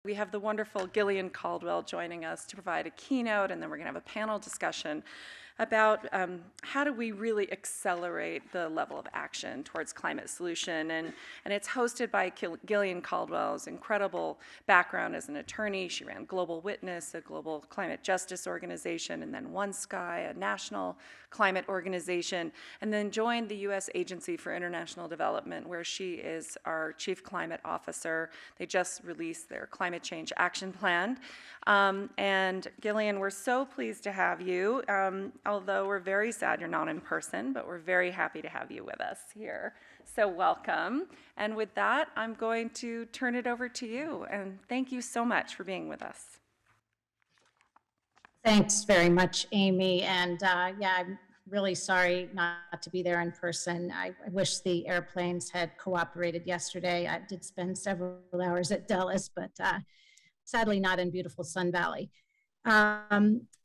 We have the wonderful Gillian Caldwell joining us to provide a keynote, and then we're going to have a panel discussion about how do we really accelerate the level of action towards climate solution. And it's hosted by Gillian Caldwell's incredible background as an attorney. She ran Global Witness, a global climate justice organization, and then One Sky, a national climate organization, and then joined the U.S. Agency for International Development, where she is our Chief Climate Officer. They just released their Climate Change Action Plan. And Gillian, we're so pleased to have you. Although we're very sad you're not in person, but we're very happy to have you with us here. So welcome. And with that, I'm going to turn it over to you. And thank you so much for being with us. Thanks very much, Amy. And yeah, I'm really sorry not to be there in person. I wish the airplanes had cooperated yesterday. I did spend several hours at Dulles, but sadly not in beautiful Sun Valley.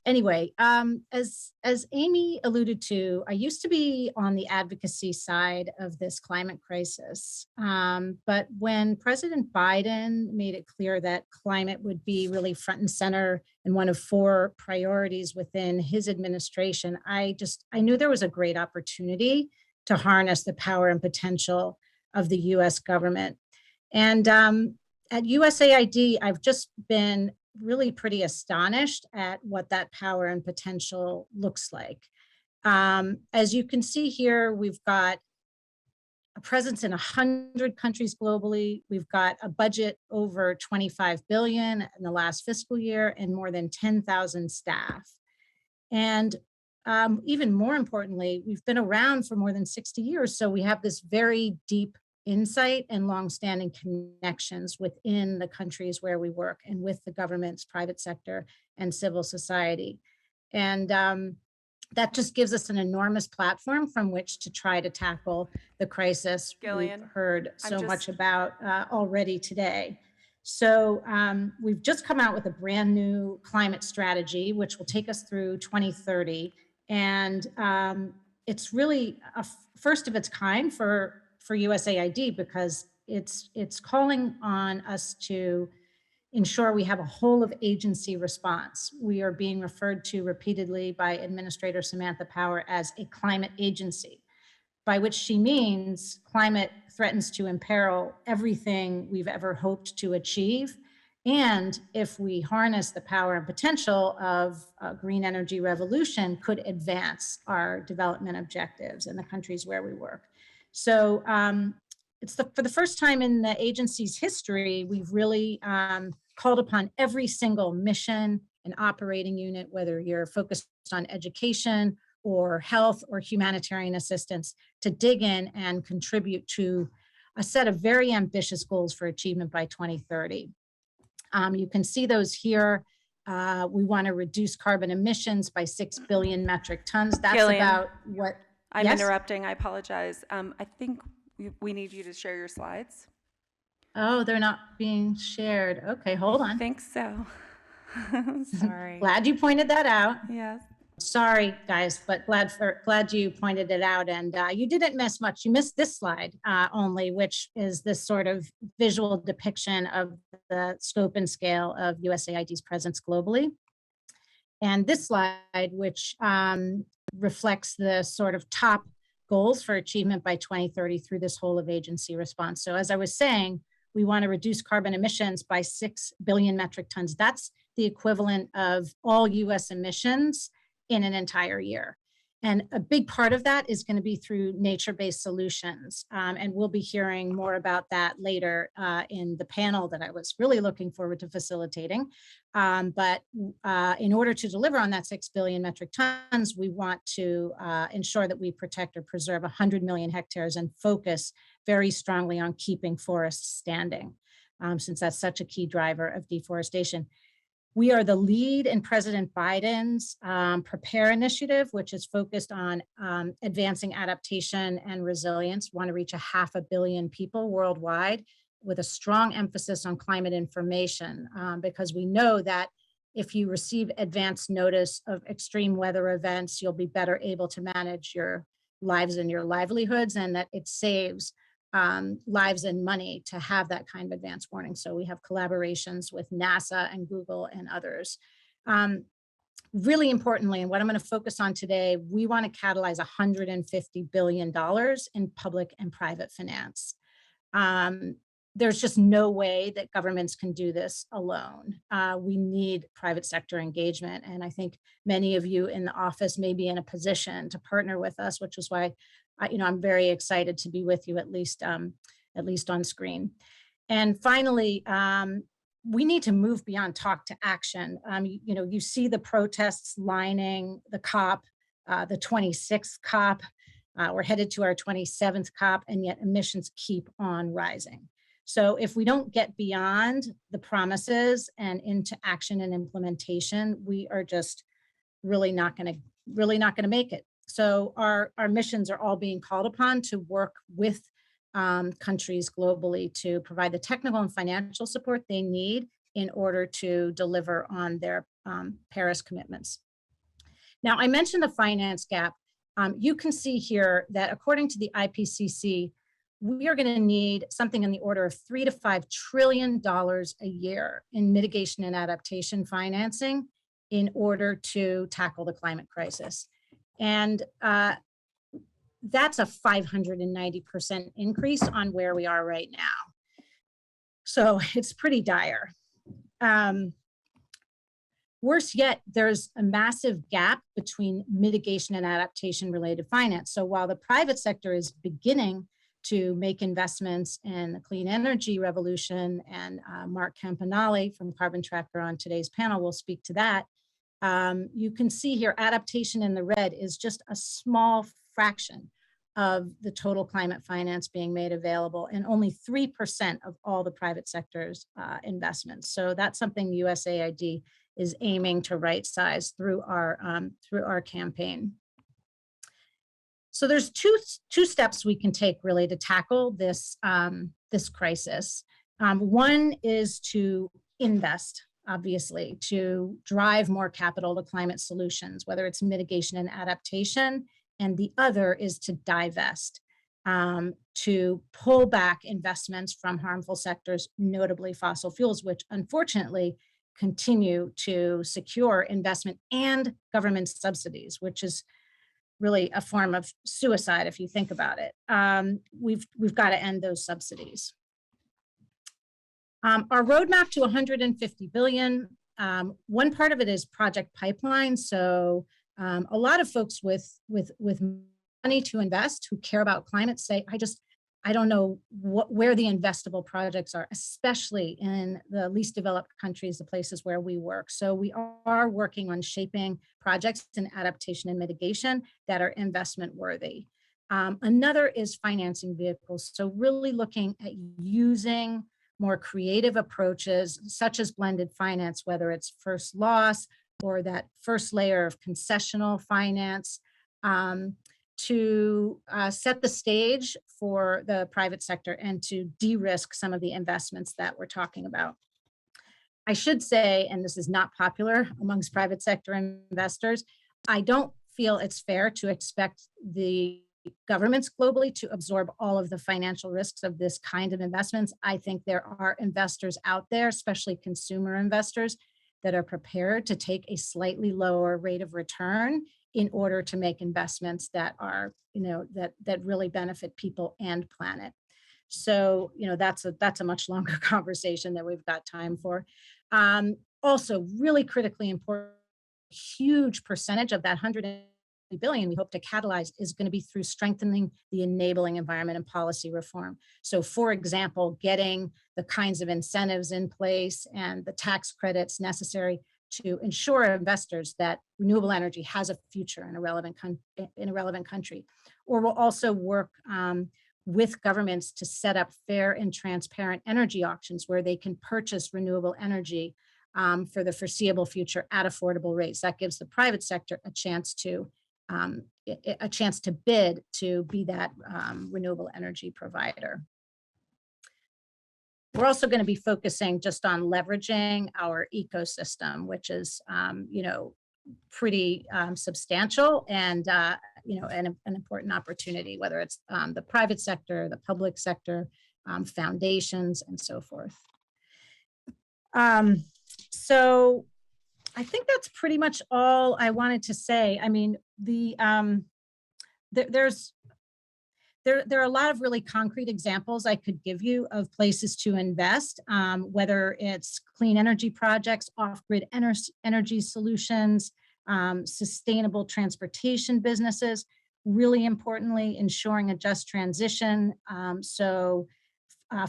Anyway, as Amy alluded to, I used to be on the advocacy side of this climate crisis. But when President Biden made it clear that climate would be really front and center and one of 4 priorities within his administration, I knew there was a great opportunity to harness the power and potential of the US government. And at USAID, I've just been really pretty astonished at what that power and potential looks like. As you can see here, we've got a presence in 100 countries globally. We've got a budget over 25 billion in the last fiscal year and more than 10,000 staff. And even more importantly, we've been around for more than 60 years. So we have this very deep insight and longstanding connections within the countries where we work and with the governments, private sector, and civil society. And that just gives us an enormous platform from which to try to tackle the crisis Gillian, we've heard so much about already today. So we've just come out with a brand new climate strategy, which will take us through 2030. And it's really a first of its kind for USAID because it's calling on us to ensure we have a whole of agency response. We are being referred to repeatedly by Administrator Samantha Power as a climate agency, by which she means climate threatens to imperil everything we've ever hoped to achieve. And if we harness the power and potential of a green energy revolution, could advance our development objectives in the countries where we work. So it's for the first time in the agency's history, we've really called upon every single mission and operating unit, whether you're focused on education or health or humanitarian assistance, to dig in and contribute to a set of very ambitious goals for achievement by 2030. You can see those here. We want to reduce carbon emissions by 6 billion metric tons. That's Gillian, about what... I'm yes? interrupting. I apologize. I think we need you to share your slides. Oh, they're not being shared. Okay, hold on. I think so. Sorry. Glad you pointed that out. Yes. Sorry, guys, but glad you pointed it out. And you didn't miss much. You missed this slide only, which is this sort of visual depiction of the scope and scale of USAID's presence globally. And this slide, which reflects the sort of top goals for achievement by 2030 through this whole of agency response. So as I was saying, we want to reduce carbon emissions by 6 billion metric tons. That's the equivalent of all US emissions in an entire year. And a big part of that is going to be through nature-based solutions. And we'll be hearing more about that later in the panel that I was really looking forward to facilitating. But in order to deliver on that 6 billion metric tons, we want to ensure that we protect or preserve 100 million hectares and focus very strongly on keeping forests standing, since that's such a key driver of deforestation. We are the lead in President Biden's Prepare initiative, which is focused on advancing adaptation and resilience. We want to reach 500 million people worldwide with a strong emphasis on climate information, because we know that if you receive advance notice of extreme weather events, you'll be better able to manage your lives and your livelihoods, and that it saves lives and money to have that kind of advanced warning. So we have collaborations with NASA and Google and others. Really importantly, and what I'm going to focus on today, we want to catalyze $150 billion in public and private finance. There's just no way that governments can do this alone. We need private sector engagement. And I think many of you in the office may be in a position to partner with us, which is why I'm very excited to be with you, at least on screen. And finally, we need to move beyond talk to action. You see the protests lining the COP, the 26th COP. We're headed to our 27th COP, and yet emissions keep on rising. So if we don't get beyond the promises and into action and implementation, we are just really not going to make it. So our missions are all being called upon to work with countries globally to provide the technical and financial support they need in order to deliver on their Paris commitments. Now, I mentioned the finance gap. You can see here that according to the IPCC, we are going to need something in the order of $3 to $5 trillion a year in mitigation and adaptation financing in order to tackle the climate crisis. And that's a 590% increase on where we are right now. So it's pretty dire. Worse yet, there's a massive gap between mitigation and adaptation related finance. So while the private sector is beginning to make investments in the clean energy revolution, and Mark Campanale from Carbon Tracker on today's panel will speak to that, you can see here adaptation in the red is just a small fraction of the total climate finance being made available, and only 3% of all the private sector's investments. So that's something USAID is aiming to right size through our campaign. So there's two steps we can take really to tackle this this crisis. One is to invest, obviously, to drive more capital to climate solutions, whether it's mitigation and adaptation, and the other is to divest, to pull back investments from harmful sectors, notably fossil fuels, which unfortunately continue to secure investment and government subsidies, which is really a form of suicide if you think about it. We've got to end those subsidies. Our roadmap to 150 billion, one part of it is project pipeline. So a lot of folks with money to invest who care about climate say, I don't know where the investable projects are, especially in the least developed countries, the places where we work. So we are working on shaping projects in adaptation and mitigation that are investment worthy. Another is financing vehicles. So really looking at using more creative approaches, such as blended finance, whether it's first loss or that first layer of concessional finance, to set the stage for the private sector and to de-risk some of the investments that we're talking about. I should say, and this is not popular amongst private sector investors, I don't feel it's fair to expect the governments globally to absorb all of the financial risks of this kind of investments. I think there are investors out there, especially consumer investors, that are prepared to take a slightly lower rate of return in order to make investments that are, that really benefit people and planet. So, that's a much longer conversation that we've got time for. Also, really critically important, huge percentage of that 100 billion we hope to catalyze is going to be through strengthening the enabling environment and policy reform. So for example, getting the kinds of incentives in place and the tax credits necessary to ensure investors that renewable energy has a future in a relevant country. Or we'll also work with governments to set up fair and transparent energy auctions where they can purchase renewable energy for the foreseeable future at affordable rates. That gives the private sector a chance to bid to be that renewable energy provider. We're also going to be focusing just on leveraging our ecosystem, which is, pretty substantial. And, an important opportunity, whether it's the private sector, the public sector, foundations, and so forth. So I think that's pretty much all I wanted to say. I mean, there are a lot of really concrete examples I could give you of places to invest, whether it's clean energy projects, off-grid energy solutions, sustainable transportation businesses, really importantly, ensuring a just transition.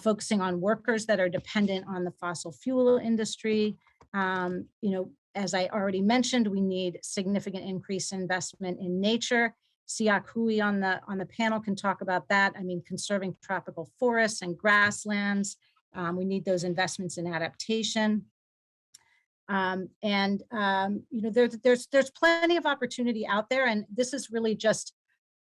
Focusing on workers that are dependent on the fossil fuel industry. As I already mentioned, we need significant increase in investment in nature. Siak Hui on the panel can talk about that. I mean, conserving tropical forests and grasslands. We need those investments in adaptation. There's plenty of opportunity out there, and this is really just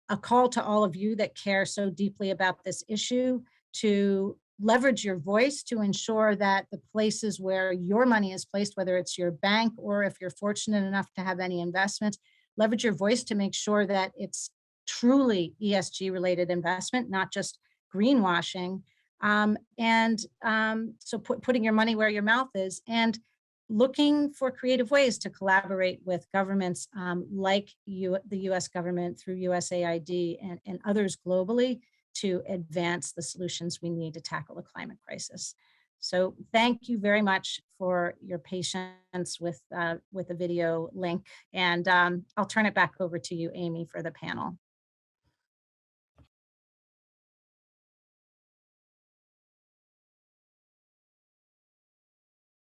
a call to all of you that care so deeply about this issue to leverage your voice to ensure that the places where your money is placed, whether it's your bank or if you're fortunate enough to have any investments, leverage your voice to make sure that it's truly ESG related investment, not just greenwashing. So putting your money where your mouth is and looking for creative ways to collaborate with governments like the US government through USAID and others globally to advance the solutions we need to tackle the climate crisis. So thank you very much for your patience with the video link. And I'll turn it back over to you, Amy, for the panel.